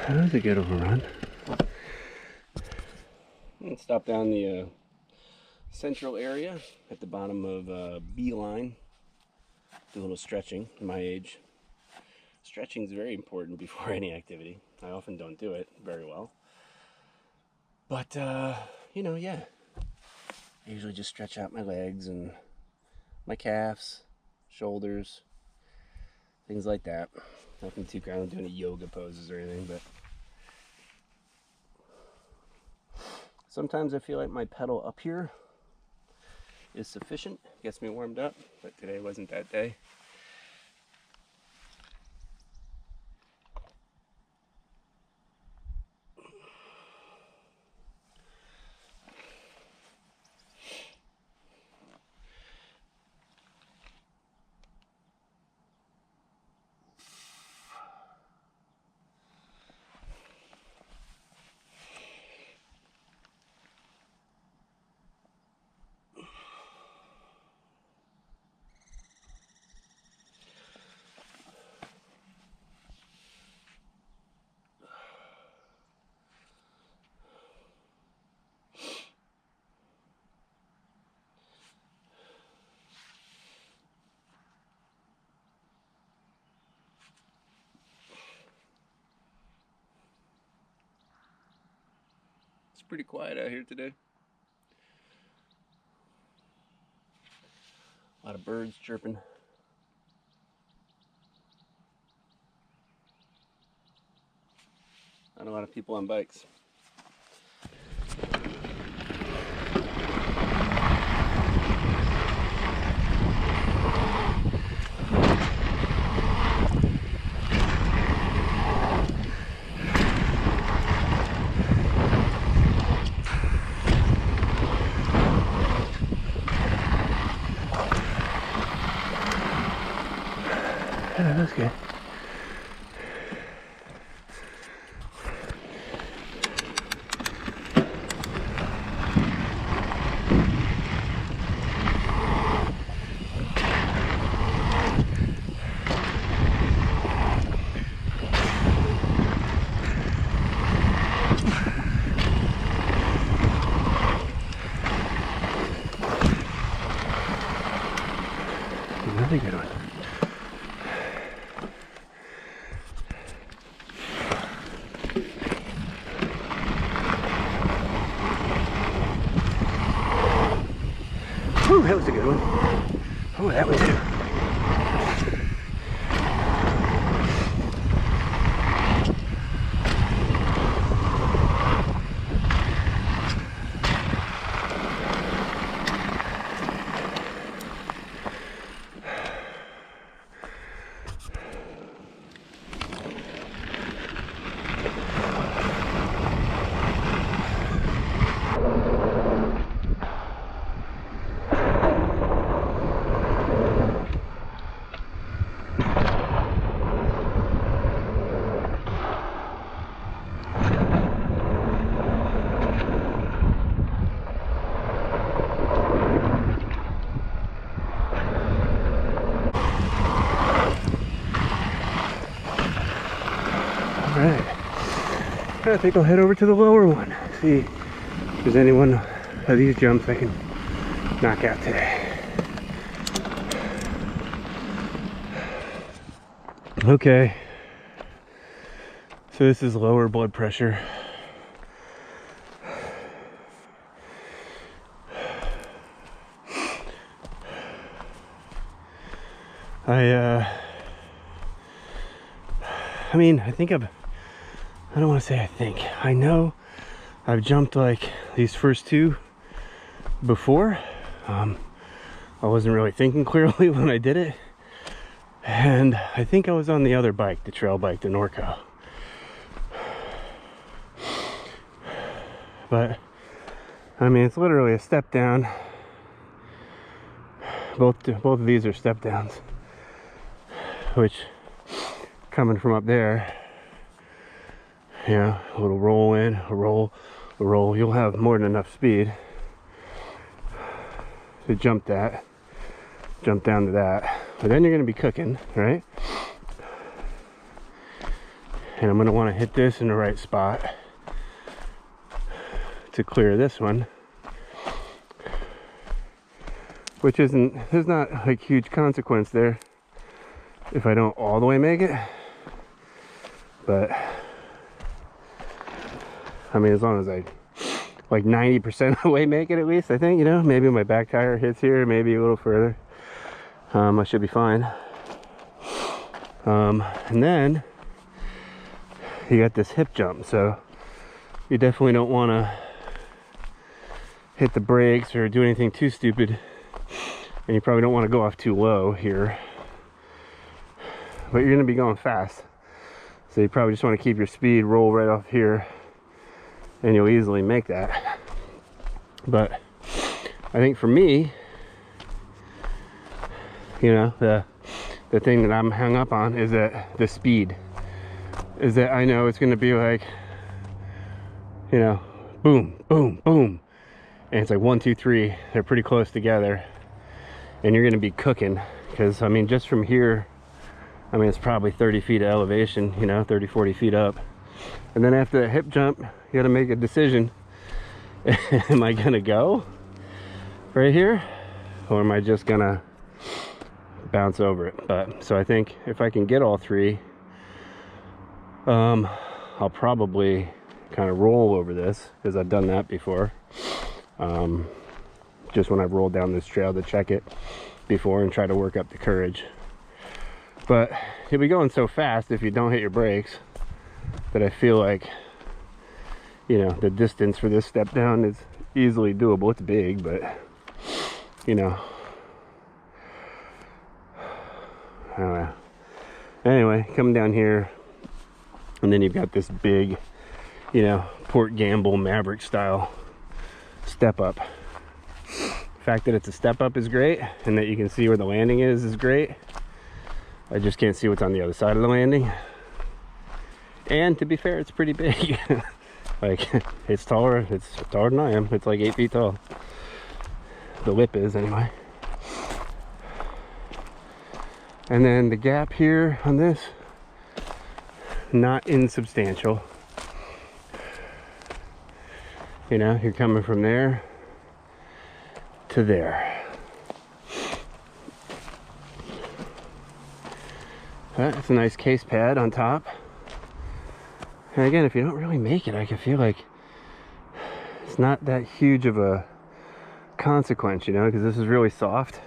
That was a good overrun. Let's stop down the central area at the bottom of Beeline. Do a little stretching at my age. Stretching is very important before any activity. I often don't do it very well. But, yeah. I usually just stretch out my legs and my calves, shoulders, things like that. Nothing too crazy. I don't do any yoga poses or anything, but sometimes I feel like my pedal up here is sufficient. Gets me warmed up, but today wasn't that day. It's pretty quiet out here today. A lot of birds chirping. Not a lot of people on bikes. Yeah, that's good. Another good one. Ooh, that was a good one. Oh, that one too. Alright, I think I'll head over to the lower one, see if there's any one of these jumps I can knock out today. Okay, so this is lower blood pressure. I don't want to say I know I've jumped like these first two before. I wasn't really thinking clearly when I did it. And I think I was on the other bike, the trail bike, the Norco. But, I mean, it's literally a step down. Both of these are step downs. Which, coming from up there, yeah, a little roll in, a roll, you'll have more than enough speed to jump down to that. But then you're going to be cooking, right? And I'm going to want to hit this in the right spot to clear this one, which there's not like huge consequence there if I don't all the way make it, but I mean, as long as I like 90% of the way make it, at least, I think, you know, maybe my back tire hits here, maybe a little further, I should be fine. And then you got this hip jump, so you definitely don't want to hit the brakes or do anything too stupid, and you probably don't want to go off too low here, but you're going to be going fast, so you probably just want to keep your speed, roll right off here, and you'll easily make that. But I think for me, you know, the thing that I'm hung up on is that the speed is that I know it's going to be like, you know, boom, boom, boom, and it's like 1, 2, 3. They're pretty close together, and you're going to be cooking, because I mean, just from here, I mean, it's probably 30 feet of elevation, you know, 30, 40 feet up. And then after the hip jump, you got to make a decision. Am I going to go right here, or am I just going to bounce over it? But so I think if I can get all 3, I'll probably kind of roll over this, because I've done that before. Just when I've rolled down this trail to check it before and try to work up the courage. But you'll be going so fast if you don't hit your brakes that I feel like, you know, the distance for this step down is easily doable. It's big, but, you know, I don't know. Anyway, coming down here, and then you've got this big, you know, Port Gamble Maverick style step up. The fact that it's a step up is great, and that you can see where the landing is great. I just can't see what's on the other side of the landing. And to be fair, it's pretty big. Like, it's taller than I am. It's like 8 feet tall. The lip is, anyway. And then the gap here on this, not insubstantial. You know, you're coming from there to there. It's a nice case pad on top. And again, if you don't really make it, I can feel like it's not that huge of a consequence, you know, because this is really soft.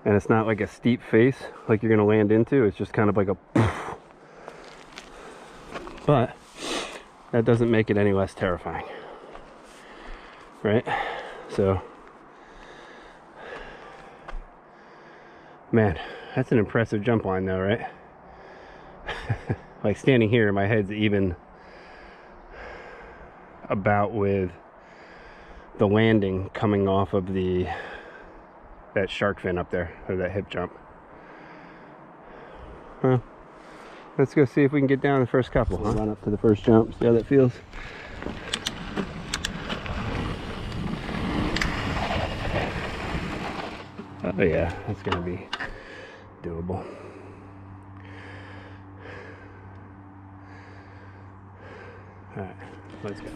And it's not like a steep face like you're going to land into. It's just kind of like a poof. But that doesn't make it any less terrifying. Right? So, man, that's an impressive jump line though, right? Like, standing here, my head's even about with the landing coming off of that shark fin up there, or that hip jump. Well, let's go see if we can get down the first couple. Huh? Run up to the first jump, see how that feels. Oh yeah, that's gonna be doable. All right, let's go.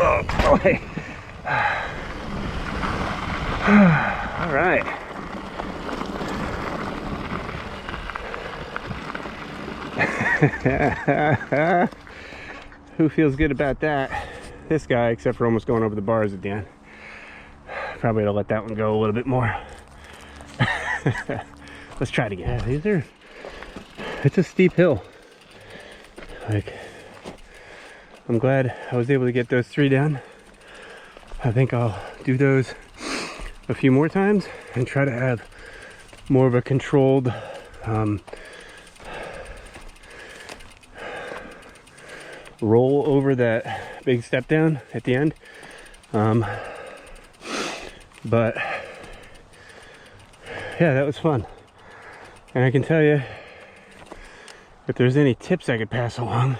Oh boy. All right. Who feels good about that? This guy, except for almost going over the bars at the end. Probably to let that one go a little bit more. Let's try it again. Yeah, it's a steep hill. Like, I'm glad I was able to get those 3 down. I think I'll do those a few more times and try to have more of a controlled roll over that big step down at the end. But yeah, that was fun. And I can tell you, if there's any tips I could pass along,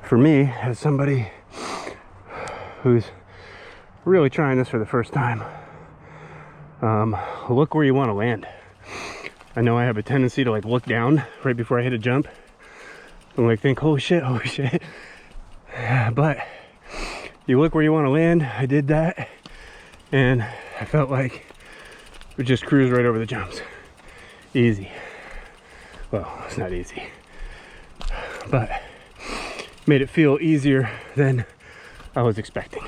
for me, as somebody who's really trying this for the first time, look where you want to land. I know I have a tendency to like look down right before I hit a jump and like think, oh shit, but you look where you want to land. I did that, and I felt like we just cruise right over the jumps. Easy. Well, it's not easy, but made it feel easier than I was expecting.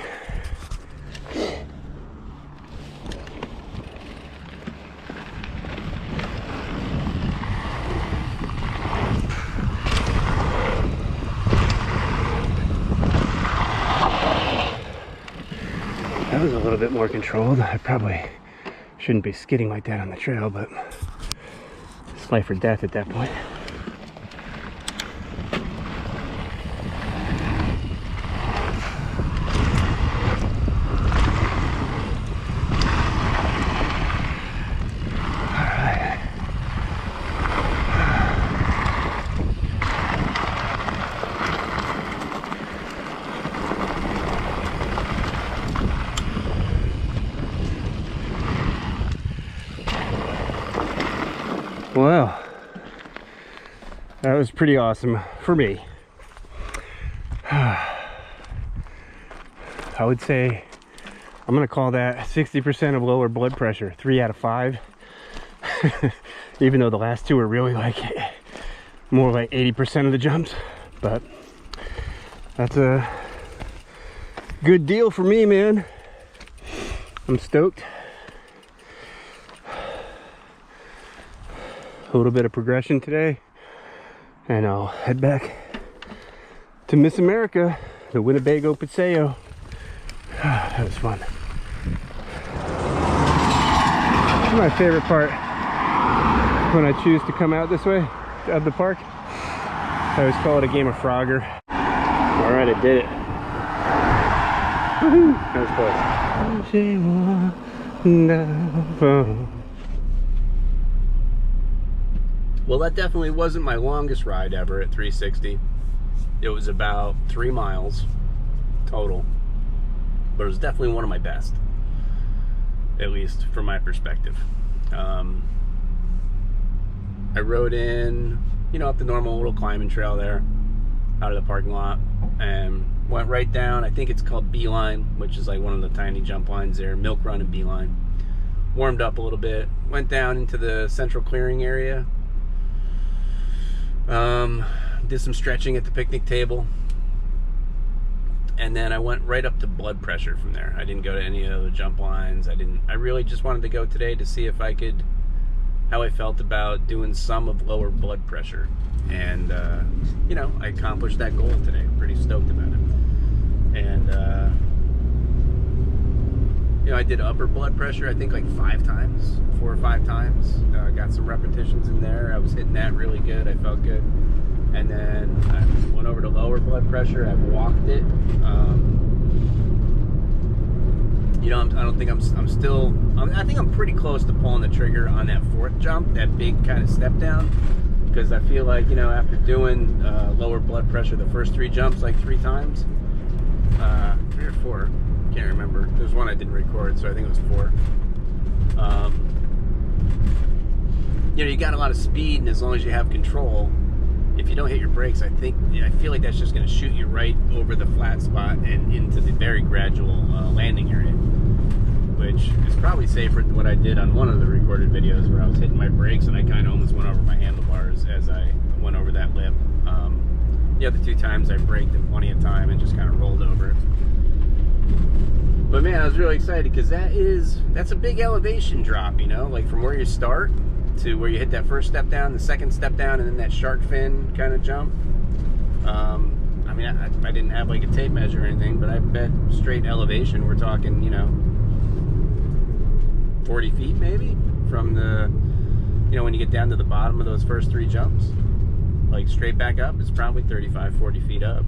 That was a little bit more controlled. I probably shouldn't be skidding like that on the trail, but it's life or death at that point. Well, that was pretty awesome for me. I would say I'm gonna call that 60% of lower blood pressure, 3 out of 5. Even though the last two are really like more like 80% of the jumps, but that's a good deal for me, man. I'm stoked. A little bit of progression today, and I'll head back to Miss America, the Winnebago Paseo. That was fun. This is my favorite part when I choose to come out this way of the park. I always call it a game of Frogger. All right, I did it. Woohoo! That was close. Well, that definitely wasn't my longest ride ever at 360. It was about 3 miles total, but it was definitely one of my best, at least from my perspective. I rode in, you know, up the normal little climbing trail there out of the parking lot, and went right down. I think it's called Beeline, which is like one of the tiny jump lines there, Milk Run and Beeline. Warmed up a little bit, went down into the central clearing area. Did some stretching at the picnic table, and then I went right up to blood pressure from there. I didn't go to any of the jump lines. I really just wanted to go today to see if I could, how I felt about doing some of lower blood pressure, and you know, I accomplished that goal today. I'm pretty stoked about it. And you know, I did upper blood pressure, I think like 4 or 5 times. Got some repetitions in there. I was hitting that really good. I felt good. And then I went over to lower blood pressure. I walked it. You know, I think I'm pretty close to pulling the trigger on that 4th jump, that big kind of step down. Because I feel like, you know, after doing lower blood pressure the first 3 jumps like 3 times, 3 or 4, can't remember. There's one I didn't record, so I think it was 4. You know, you got a lot of speed, and as long as you have control, if you don't hit your brakes, I feel like that's just going to shoot you right over the flat spot and into the very gradual landing area, which is probably safer than what I did on one of the recorded videos where I was hitting my brakes and I kind of almost went over my handlebars as I went over that lip. The other 2 times I braked in plenty of time and just kind of rolled over it. But man, I was really excited because that's a big elevation drop, you know, like from where you start to where you hit that first step down, the second step down, and then that shark fin kind of jump. I mean, I didn't have like a tape measure or anything, but I bet straight elevation, we're talking, you know, 40 feet maybe from the, you know, when you get down to the bottom of those first 3 jumps, like straight back up, it's probably 35, 40 feet up.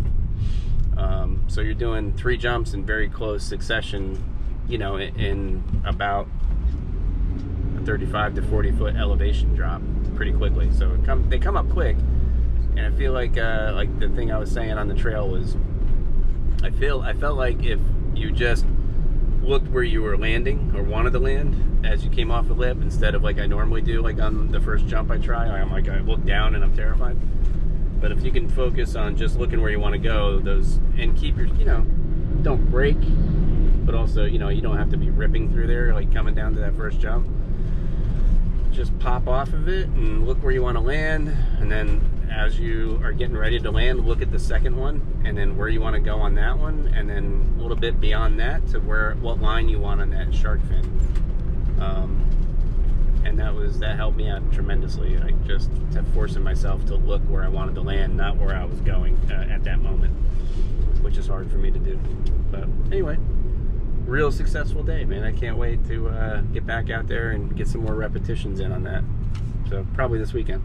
So you're doing 3 jumps in very close succession, you know, in about a 35 to 40 foot elevation drop pretty quickly. So they come up quick, and I feel like the thing I was saying on the trail was, I felt like if you just looked where you were landing or wanted to land as you came off the lip, instead of like I normally do, like on the first jump I try. I'm like, I look down and I'm terrified. But if you can focus on just looking where you want to go, and keep your, don't brake, but also, you don't have to be ripping through there, like coming down to that first jump. Just pop off of it and look where you want to land, and then as you are getting ready to land, look at the second one, and then where you want to go on that one, and then a little bit beyond that to what line you want on that shark fin. And that helped me out tremendously. I just kept forcing myself to look where I wanted to land, not where I was going at that moment, which is hard for me to do. But anyway, real successful day, man. I can't wait to get back out there and get some more repetitions in on that. So probably this weekend.